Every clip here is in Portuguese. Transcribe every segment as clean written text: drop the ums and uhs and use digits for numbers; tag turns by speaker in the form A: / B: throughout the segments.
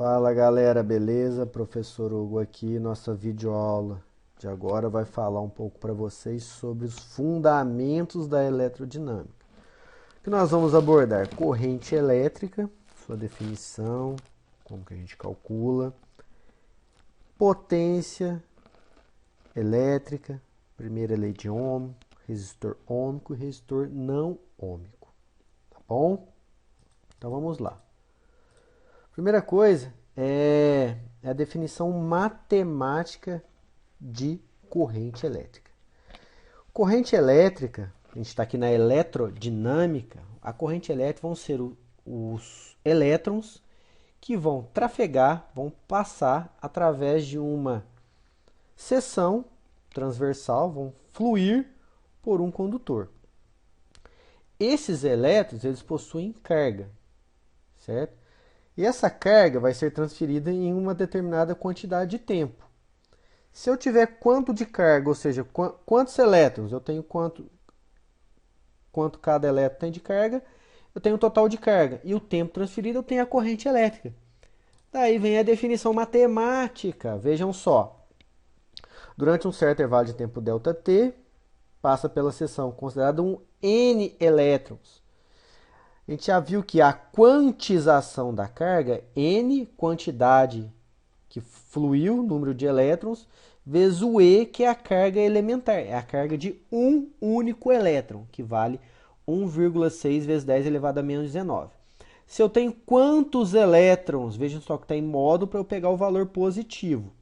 A: Fala galera, beleza? Professor Hugo aqui. Nossa videoaula de agora vai falar um pouco para vocês sobre os fundamentos da eletrodinâmica. O que nós vamos abordar? Corrente elétrica, sua definição, como que a gente calcula, potência elétrica, primeira lei de Ohm, resistor ôhmico e resistor não ôhmico, tá bom? Então vamos lá. Primeira coisa é a definição matemática de corrente elétrica. Corrente elétrica, a gente está aqui na eletrodinâmica, a corrente elétrica vão ser os elétrons que vão trafegar, vão passar através de uma seção transversal, vão fluir por um condutor. Esses elétrons, eles possuem carga, certo? E essa carga vai ser transferida em uma determinada quantidade de tempo. Se eu tiver quanto de carga, ou seja, quantos elétrons, eu tenho quanto cada elétron tem de carga, eu tenho o total de carga. E o tempo transferido, eu tenho a corrente elétrica. Daí vem a definição matemática. Vejam só. Durante um certo intervalo de tempo ΔT, passa pela seção considerada um N elétrons. A gente já viu que a quantização da carga, N quantidade que fluiu, número de elétrons, vezes o E, que é a carga elementar, é a carga de um único elétron, que vale 1,6 vezes 10 elevado a menos 19. Se eu tenho quantos elétrons, vejam só que está em modo para eu pegar o valor positivo.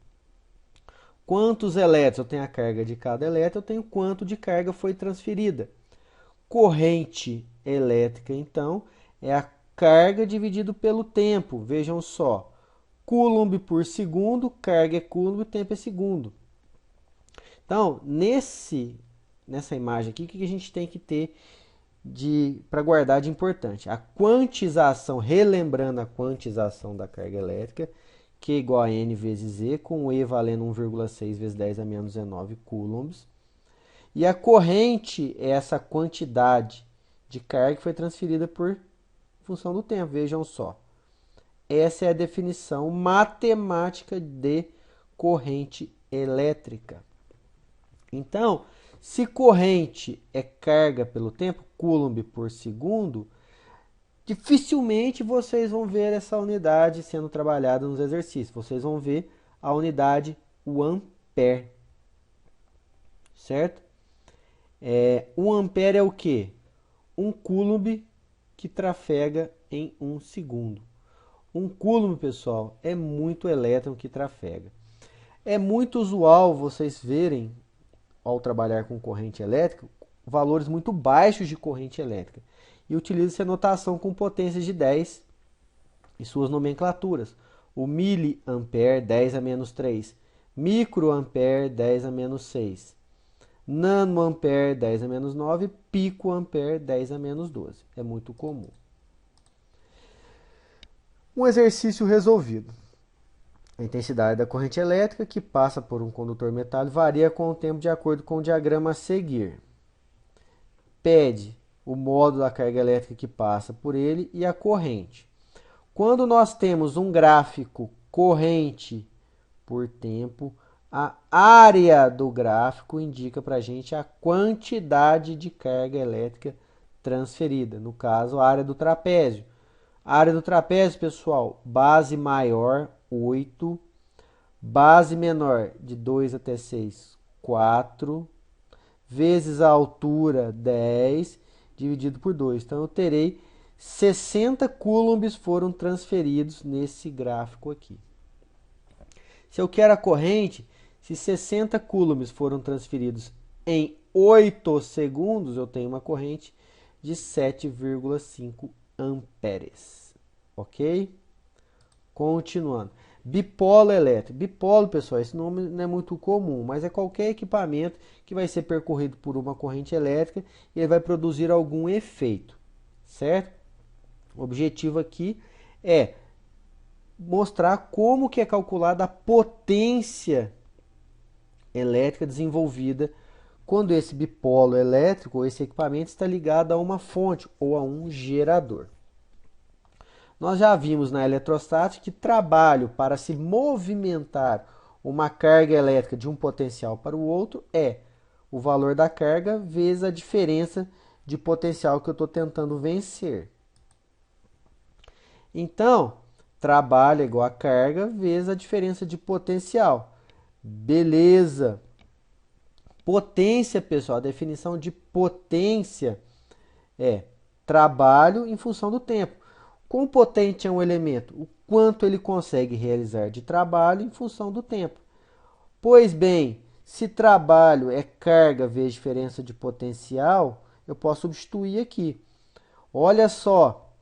A: Quantos elétrons eu tenho a carga de cada elétron, eu tenho quanto de carga foi transferida. Corrente elétrica, então, é a carga dividido pelo tempo. Vejam só, Coulomb por segundo, carga é Coulomb, tempo é segundo. Então, nessa imagem aqui, o que a gente tem que ter para guardar de importante? A quantização, relembrando a quantização da carga elétrica, que é igual a N vezes E, com o E valendo 1,6 vezes 10 a menos 19 coulombs. E a corrente é essa quantidade de carga que foi transferida por função do tempo. Vejam só. Essa é a definição matemática de corrente elétrica. Então, se corrente é carga pelo tempo, Coulomb por segundo, dificilmente vocês vão ver essa unidade sendo trabalhada nos exercícios. Vocês vão ver a unidade, o ampere. Certo? 1 ampere é o quê? 1 coulomb que trafega em 1 segundo. 1 coulomb, pessoal, é muito elétron que trafega. É muito usual vocês verem, ao trabalhar com corrente elétrica, valores muito baixos de corrente elétrica. E utiliza-se a notação com potências de 10 e suas nomenclaturas. O miliampere, 10 a menos 3. Microampere, 10 a menos 6. Nanoampere 10 a menos 9, picoampere 10 a menos 12. É muito comum. Um exercício resolvido. A intensidade da corrente elétrica que passa por um condutor metálico varia com o tempo de acordo com o diagrama a seguir. Pede o modo da carga elétrica que passa por ele e a corrente. Quando nós temos um gráfico corrente por tempo, a área do gráfico indica para a gente a quantidade de carga elétrica transferida. No caso, a área do trapézio. A área do trapézio, pessoal, base maior, 8. Base menor, de 2 até 6, 4. Vezes a altura, 10, dividido por 2. Então, eu terei 60 coulombs foram transferidos nesse gráfico aqui. Se eu quero a corrente, se 60 coulombs foram transferidos em 8 segundos, eu tenho uma corrente de 7,5 amperes. Ok? Continuando. Bipolo elétrico. Bipolo, pessoal, esse nome não é muito comum, mas é qualquer equipamento que vai ser percorrido por uma corrente elétrica e ele vai produzir algum efeito. Certo? O objetivo aqui é mostrar como que é calculada a potência elétrica desenvolvida quando esse bipolo elétrico ou esse equipamento está ligado a uma fonte ou a um gerador. Nós já vimos na eletrostática que trabalho para se movimentar uma carga elétrica de um potencial para o outro é o valor da carga vezes a diferença de potencial que eu estou tentando vencer. Então, trabalho é igual a carga vezes a diferença de potencial. Beleza. Potência, pessoal, a definição de potência é trabalho em função do tempo. Quão potente é um elemento? O quanto ele consegue realizar de trabalho em função do tempo. Pois bem, se trabalho é carga vezes diferença de potencial, eu posso substituir aqui. Olha só,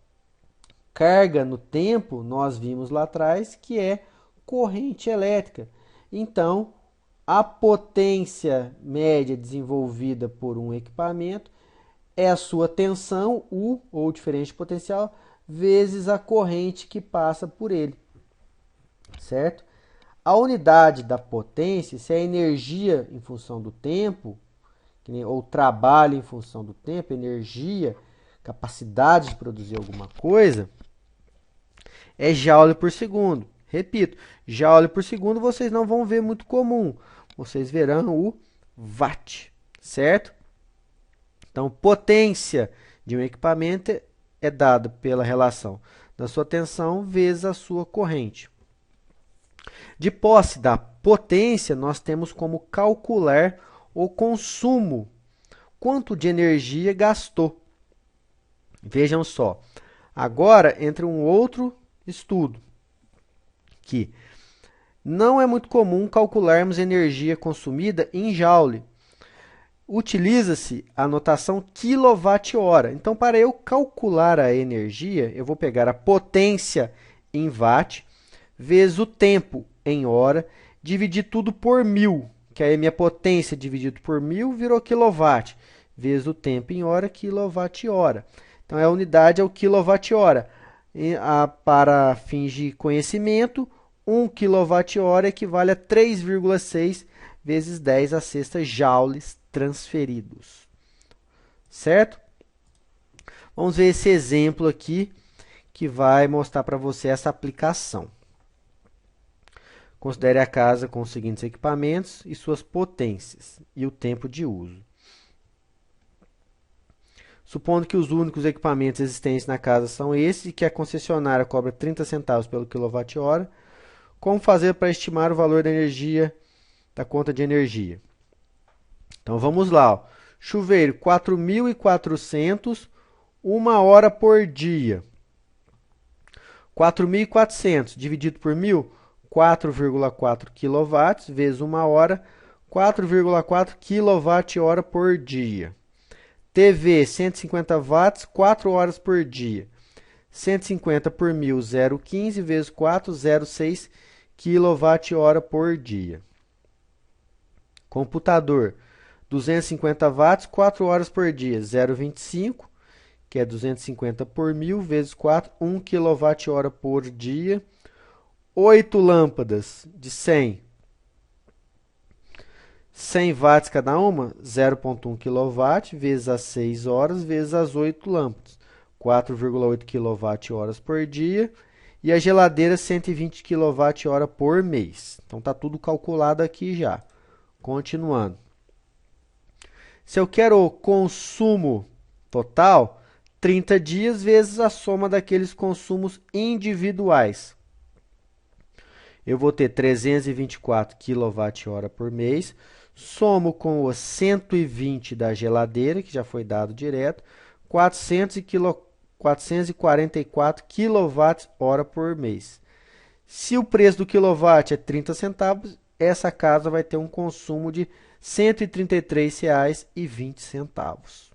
A: carga no tempo, nós vimos lá atrás que é corrente elétrica. Então, a potência média desenvolvida por um equipamento é a sua tensão, U, ou diferença de potencial, vezes a corrente que passa por ele. Certo? A unidade da potência, se é energia em função do tempo, ou trabalho em função do tempo, energia, capacidade de produzir alguma coisa, é joule por segundo. Repito, joule por segundo vocês não vão ver muito comum. Vocês verão o watt, certo? Então, potência de um equipamento é dada pela relação da sua tensão vezes a sua corrente. De posse da potência, nós temos como calcular o consumo, quanto de energia gastou. Vejam só, agora entra um outro estudo, que não é muito comum calcularmos energia consumida em joule. Utiliza-se a notação quilowatt-hora. Então, para eu calcular a energia, eu vou pegar a potência em watt, vezes o tempo em hora, dividir tudo por 1000, que aí minha potência dividido por 1000 virou quilowatt, vezes o tempo em hora, quilowatt-hora. Então, a unidade é o quilowatt-hora. Para fins de conhecimento, 1 kWh equivale a 3,6 vezes 10 a sexta joules transferidos. Certo? Vamos ver esse exemplo aqui que vai mostrar para você essa aplicação. Considere a casa com os seguintes equipamentos e suas potências e o tempo de uso. Supondo que os únicos equipamentos existentes na casa são esses e que a concessionária cobra 30 centavos pelo quilowatt-hora, como fazer para estimar o valor da energia, da conta de energia? Então, vamos lá. Ó. Chuveiro, 4.400, 1 hora por dia. 4.400 dividido por 1.000, 4,4 kW, vezes 1 hora, 4,4 kWh por dia. TV, 150 watts, 4 horas por dia. 150 por 1000, 0,15 vezes 4, 0,6 kWh por dia. Computador, 250 watts, 4 horas por dia. 0,25, que é 250 por 1000 vezes 4, 1 kWh por dia. 8 lâmpadas de 100 watts cada uma, 0,1 kW, vezes as 6 horas, vezes as 8 lâmpadas, 4,8 kWh por dia. E a geladeira, 120 kWh por mês. Então, está tudo calculado aqui já. Continuando. Se eu quero o consumo total, 30 dias vezes a soma daqueles consumos individuais. Eu vou ter 324 kWh por mês. Somo com os 120 da geladeira, que já foi dado direto, 444 kWh por mês. Se o preço do quilowatt é 30 centavos, essa casa vai ter um consumo de R$ 133,20.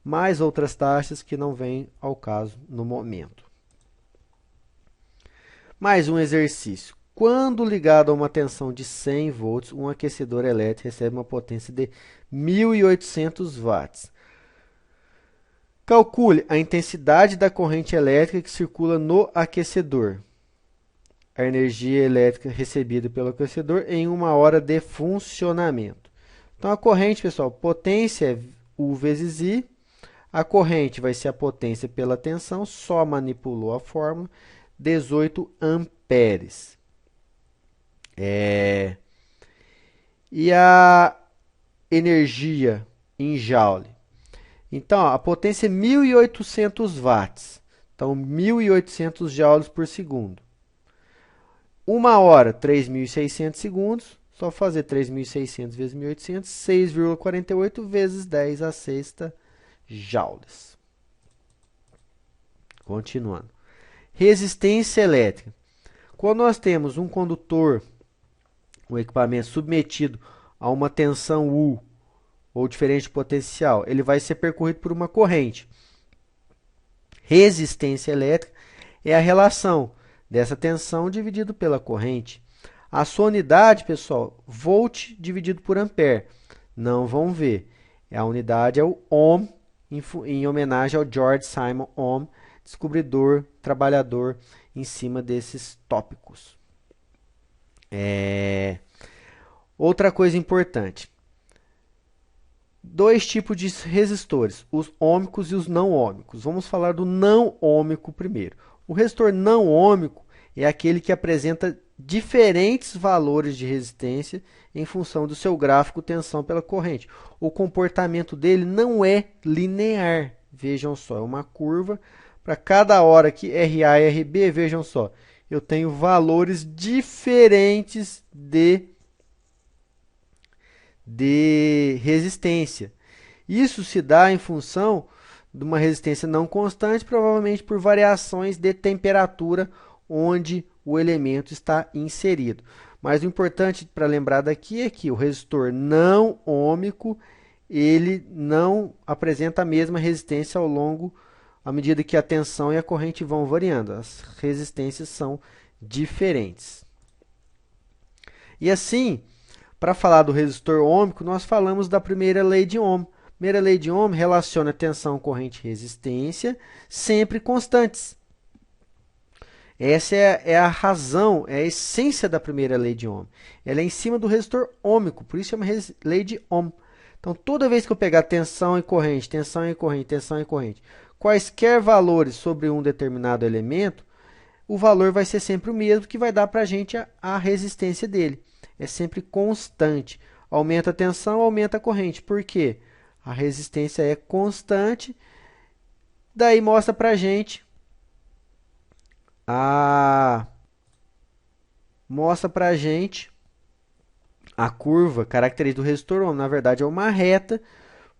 A: Mais outras taxas que não vêm ao caso no momento. Mais um exercício. Quando ligado a uma tensão de 100 volts, um aquecedor elétrico recebe uma potência de 1.800 watts. Calcule a intensidade da corrente elétrica que circula no aquecedor. A energia elétrica recebida pelo aquecedor em 1 hora de funcionamento. Então, a corrente, pessoal, potência é U vezes I. A corrente vai ser a potência pela tensão, só manipulou a fórmula, 18 amperes. E a energia em joule? Então, a potência é 1.800 watts. Então, 1.800 joules por segundo. 1 hora, 3.600 segundos. Só fazer 3.600 vezes 1.800, 6,48 vezes 10 a sexta joules. Continuando. Resistência elétrica. Quando nós temos um condutor, um equipamento submetido a uma tensão U, ou diferente potencial, ele vai ser percorrido por uma corrente. Resistência elétrica é a relação dessa tensão dividido pela corrente. A sua unidade, pessoal, volt dividido por ampere. Não vão ver. A unidade é o ohm, em homenagem ao George Simon Ohm, descobridor, trabalhador em cima desses tópicos. Outra coisa importante. Dois tipos de resistores, os ôhmicos e os não ôhmicos. Vamos falar do não ôhmico primeiro. O resistor não ôhmico é aquele que apresenta diferentes valores de resistência em função do seu gráfico tensão pela corrente. O comportamento dele não é linear. Vejam só, é uma curva. Para cada hora que RA e RB, vejam só, eu tenho valores diferentes de resistência. Isso se dá em função de uma resistência não constante, provavelmente por variações de temperatura onde o elemento está inserido. Mas o importante para lembrar daqui é que o resistor não ôhmico, ele não apresenta a mesma resistência ao longo, à medida que a tensão e a corrente vão variando. As resistências são diferentes. E assim, para falar do resistor ôhmico, nós falamos da primeira lei de Ohm. A primeira lei de Ohm relaciona tensão, corrente e resistência sempre constantes. Essa é a razão, é a essência da primeira lei de Ohm. Ela é em cima do resistor ôhmico, por isso chama lei de Ohm. Então, toda vez que eu pegar tensão e corrente, tensão e corrente, tensão e corrente, quaisquer valores sobre um determinado elemento, o valor vai ser sempre o mesmo, que vai dar para a gente a resistência dele. É sempre constante. Aumenta a tensão, aumenta a corrente. Por quê? A resistência é constante. Daí mostra para a gente a curva característica do resistor Ohm. Na verdade, é uma reta,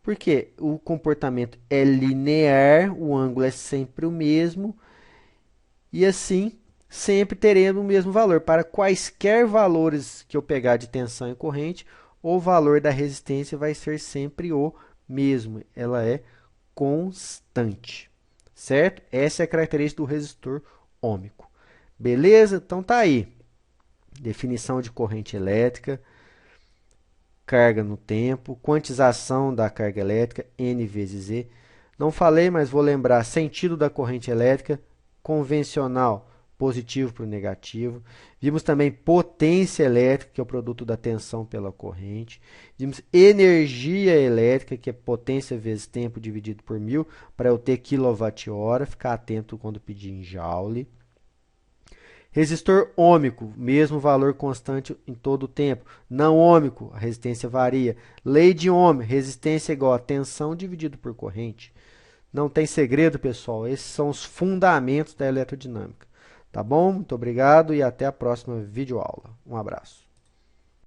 A: porque o comportamento é linear, o ângulo é sempre o mesmo, e assim sempre teremos o mesmo valor. Para quaisquer valores que eu pegar de tensão e corrente, o valor da resistência vai ser sempre o mesmo. Ela é constante, certo? Essa é a característica do resistor ôhmico. Beleza? Então tá aí. Definição de corrente elétrica, carga no tempo, quantização da carga elétrica, N vezes E. Não falei, mas vou lembrar, sentido da corrente elétrica, convencional, positivo para o negativo. Vimos também potência elétrica, que é o produto da tensão pela corrente. Vimos energia elétrica, que é potência vezes tempo dividido por 1000, para eu ter quilowatt-hora. Ficar atento quando pedir em joule. Resistor ôhmico, mesmo valor constante em todo o tempo. Não ôhmico, a resistência varia. Lei de Ohm, resistência igual a tensão dividido por corrente. Não tem segredo, pessoal. Esses são os fundamentos da eletrodinâmica. Tá bom? Muito obrigado e até a próxima videoaula. Um abraço.